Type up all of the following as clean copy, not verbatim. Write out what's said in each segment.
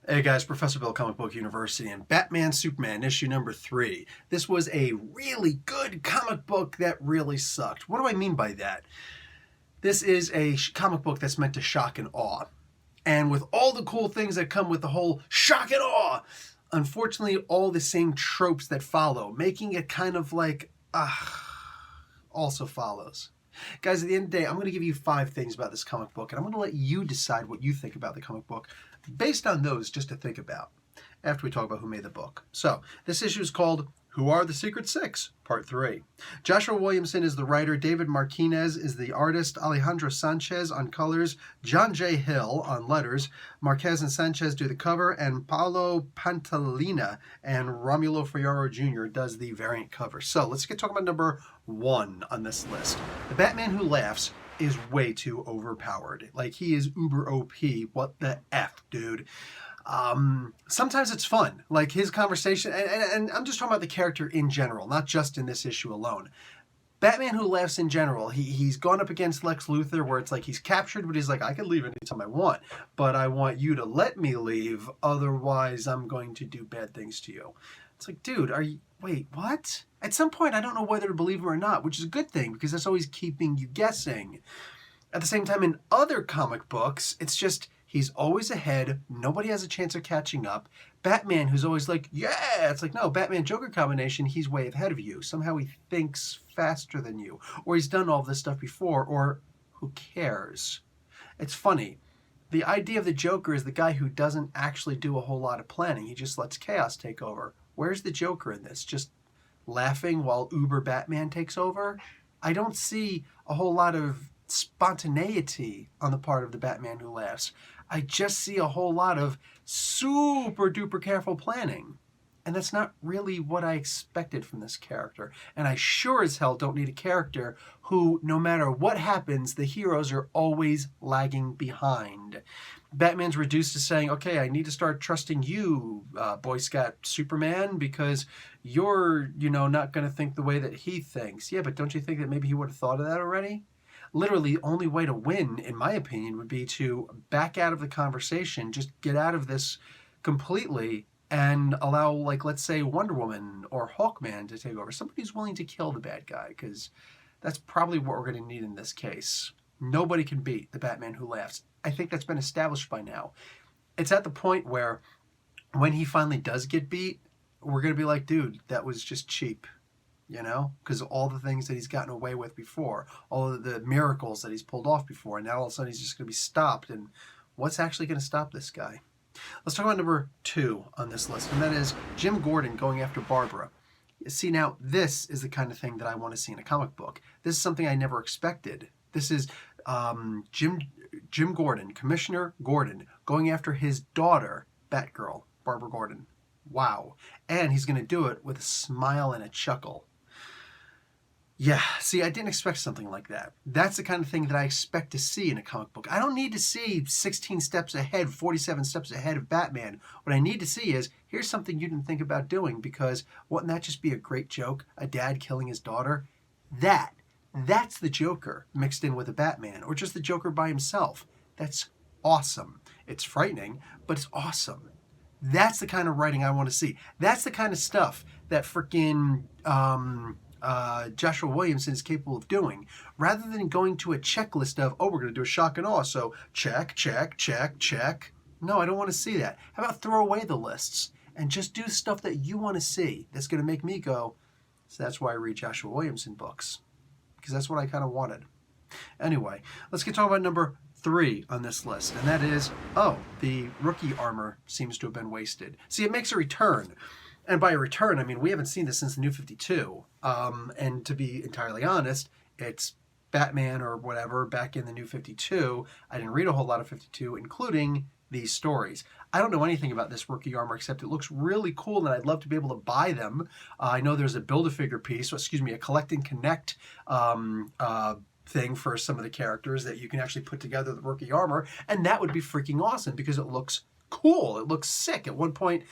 Hey guys, Professor Bill, Comic Book University, and BatmanSuperman, issue number 3. This was a really good comic book that really sucked. What do I mean by that? This is a comic book that's meant to shock and awe. And with all the cool things that come with the whole shock and awe, unfortunately, all the same tropes that follow, making it kind of like, also follows. Guys, at the end of the day, I'm going to give you 5 things about this comic book, and I'm going to let you decide what you think about the comic book based on those just to think about after we talk about who made the book. So, this issue is called Who Are the Secret Six? Part 3. Joshua Williamson is the writer, David Martinez is the artist, Alejandro Sanchez on colors, John J. Hill on letters, Marquez and Sanchez do the cover, and Paolo Pantalina and Romulo Ferraro Jr. does the variant cover. So let's get talking about number 1 on this list. The Batman Who Laughs is way too overpowered. Like, he is uber OP. What the F, dude? Sometimes it's fun, like his conversation, and I'm just talking about the character in general, not just in this issue alone. Batman Who Laughs in general, he's gone up against Lex Luthor where it's like he's captured, but he's like, I can leave anytime I want, but I want you to let me leave, otherwise I'm going to do bad things to you. It's like, dude, wait, what? At some point, I don't know whether to believe him or not, which is a good thing, because that's always keeping you guessing. At the same time, in other comic books, it's just, he's always ahead. Nobody has a chance of catching up. Batman, who's always like, yeah, it's like, no, Batman-Joker combination, he's way ahead of you. Somehow he thinks faster than you. Or he's done all this stuff before, or who cares? It's funny. The idea of the Joker is the guy who doesn't actually do a whole lot of planning. He just lets chaos take over. Where's the Joker in this? Just laughing while Uber Batman takes over? I don't see a whole lot of spontaneity on the part of the Batman Who Laughs. I just see a whole lot of super duper careful planning. And that's not really what I expected from this character. And I sure as hell don't need a character who, no matter what happens, the heroes are always lagging behind. Batman's reduced to saying, okay, I need to start trusting you, Boy Scout Superman, because you're, not going to think the way that he thinks. Yeah, but don't you think that maybe he would have thought of that already? Literally, the only way to win, in my opinion, would be to back out of the conversation, just get out of this completely, and allow, like, let's say, Wonder Woman or Hawkman to take over. Somebody who's willing to kill the bad guy, because that's probably what we're going to need in this case. Nobody can beat the Batman Who Laughs. I think that's been established by now. It's at the point where, when he finally does get beat, we're going to be like, dude, that was just cheap. Because of all the things that he's gotten away with before, all of the miracles that he's pulled off before, and now all of a sudden he's just going to be stopped. And what's actually going to stop this guy? Let's talk about number 2 on this list, and that is Jim Gordon going after Barbara. See, now, this is the kind of thing that I want to see in a comic book. This is something I never expected. This is Jim Gordon, Commissioner Gordon, going after his daughter, Batgirl, Barbara Gordon. Wow. And he's going to do it with a smile and a chuckle. Yeah, see, I didn't expect something like that. That's the kind of thing that I expect to see in a comic book. I don't need to see 16 steps ahead, 47 steps ahead of Batman. What I need to see is, here's something you didn't think about doing, because wouldn't that just be a great joke? A dad killing his daughter? That's the Joker mixed in with a Batman, or just the Joker by himself. That's awesome. It's frightening, but it's awesome. That's the kind of writing I want to see. That's the kind of stuff that freaking Joshua Williamson is capable of doing, rather than going to a checklist of, oh, we're going to do a shock and awe, so check, check, check, check. No, I don't want to see that. How about throw away the lists and just do stuff that you want to see that's going to make me go, so that's why I read Joshua Williamson books, because that's what I kind of wanted. Anyway, let's get talking about number 3 on this list, and that is, the rookie armor seems to have been wasted. See, it makes a return. And by a return, I mean, we haven't seen this since the New 52. And to be entirely honest, it's Batman or whatever back in the New 52. I didn't read a whole lot of 52, including these stories. I don't know anything about this rookie armor except it looks really cool and I'd love to be able to buy them. I know there's a Build-A-Figure piece, a Collect and Connect thing for some of the characters that you can actually put together the rookie armor, and that would be freaking awesome because it looks cool. It looks sick. At one point,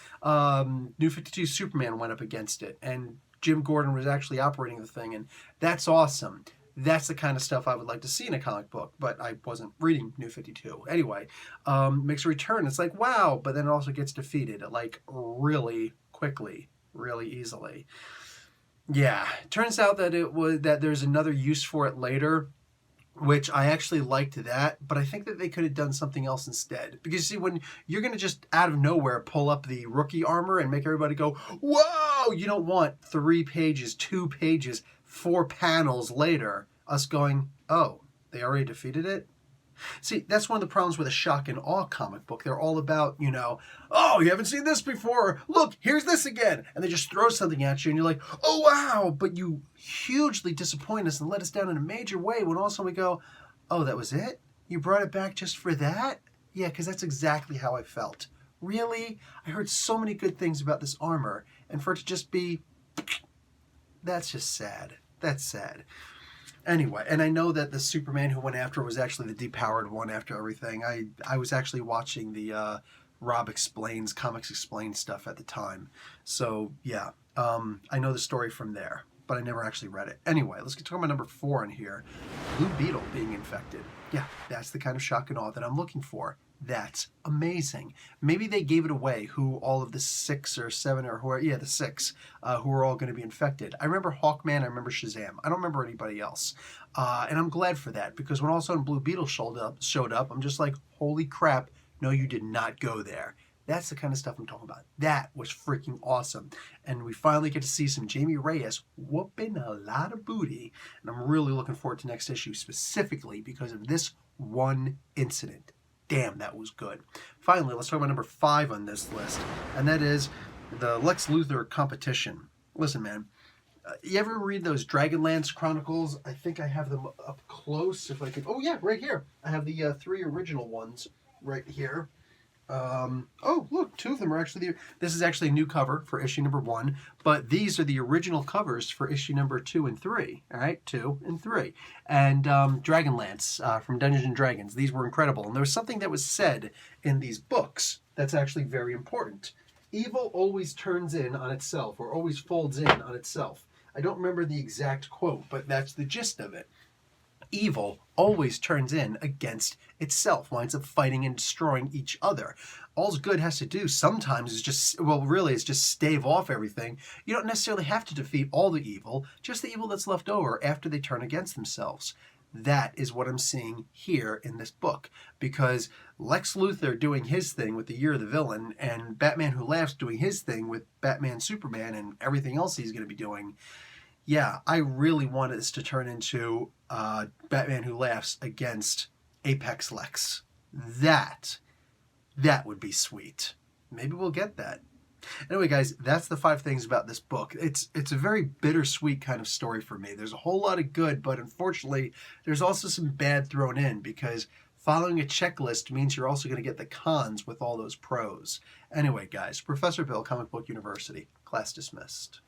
New 52 Superman went up against it, and Jim Gordon was actually operating the thing, and that's awesome. That's the kind of stuff I would like to see in a comic book, but I wasn't reading New 52. Anyway, makes a return. It's like, wow, but then it also gets defeated, like, really quickly, really easily. Yeah, turns out that there's another use for it later, which I actually liked that, but I think that they could have done something else instead. Because see, when you're going to just out of nowhere pull up the rookie armor and make everybody go, whoa, you don't want 3 pages, 2 pages, 4 panels later, us going, oh, they already defeated it? See, that's one of the problems with a shock and awe comic book. They're all about, oh, you haven't seen this before. Look, here's this again. And they just throw something at you and you're like, oh, wow. But you hugely disappoint us and let us down in a major way when all of a sudden we go, oh, that was it? You brought it back just for that? Yeah, because that's exactly how I felt. Really? I heard so many good things about this armor. And for it to just be, that's just sad. That's sad. Anyway, and I know that the Superman who went after was actually the depowered one after everything. I was actually watching the Rob Explains, Comics Explained stuff at the time. So, yeah, I know the story from there, but I never actually read it. Anyway, let's get to my number 4 in here. Blue Beetle being infected. Yeah, that's the kind of shock and awe that I'm looking for. That's amazing. Maybe they gave it away who all of the 6 or 7 or who are, the 6 who are all going to be infected. I remember Hawkman, I remember Shazam. I don't remember anybody else. And I'm glad for that because when all of a sudden Blue Beetle showed up, I'm just like, holy crap, no, you did not go there. That's the kind of stuff I'm talking about. That was freaking awesome. And we finally get to see some Jamie Reyes whooping a lot of booty. And I'm really looking forward to next issue specifically because of this one incident. Damn, that was good. Finally, let's talk about number 5 on this list, and that is the Lex Luthor competition. Listen, man, you ever read those Dragonlance Chronicles? I think I have them up close, if I could. Oh, yeah, right here. I have the 3 original ones right here. Oh, look, 2 of them are actually this is actually a new cover for issue number 1, but these are the original covers for issue number 2 and 3. All right, 2 and 3. And Dragonlance from Dungeons and Dragons. These were incredible. And there was something that was said in these books that's actually very important. Evil always turns in on itself, or always folds in on itself. I don't remember the exact quote, but that's the gist of it. Evil always turns in against itself, winds up fighting and destroying each other. All good has to do sometimes is just stave off everything. You don't necessarily have to defeat all the evil, just the evil that's left over after they turn against themselves. That is what I'm seeing here in this book, because Lex Luthor doing his thing with the Year of the Villain, and Batman Who Laughs doing his thing with BatmanSuperman and everything else he's going to be doing. Yeah, I really wanted this to turn into Batman Who Laughs against Apex Lex. That would be sweet. Maybe we'll get that. Anyway, guys, that's the 5 things about this book. It's a very bittersweet kind of story for me. There's a whole lot of good, but unfortunately, there's also some bad thrown in because following a checklist means you're also going to get the cons with all those pros. Anyway, guys, Professor Bill, Comic Book University. Class dismissed.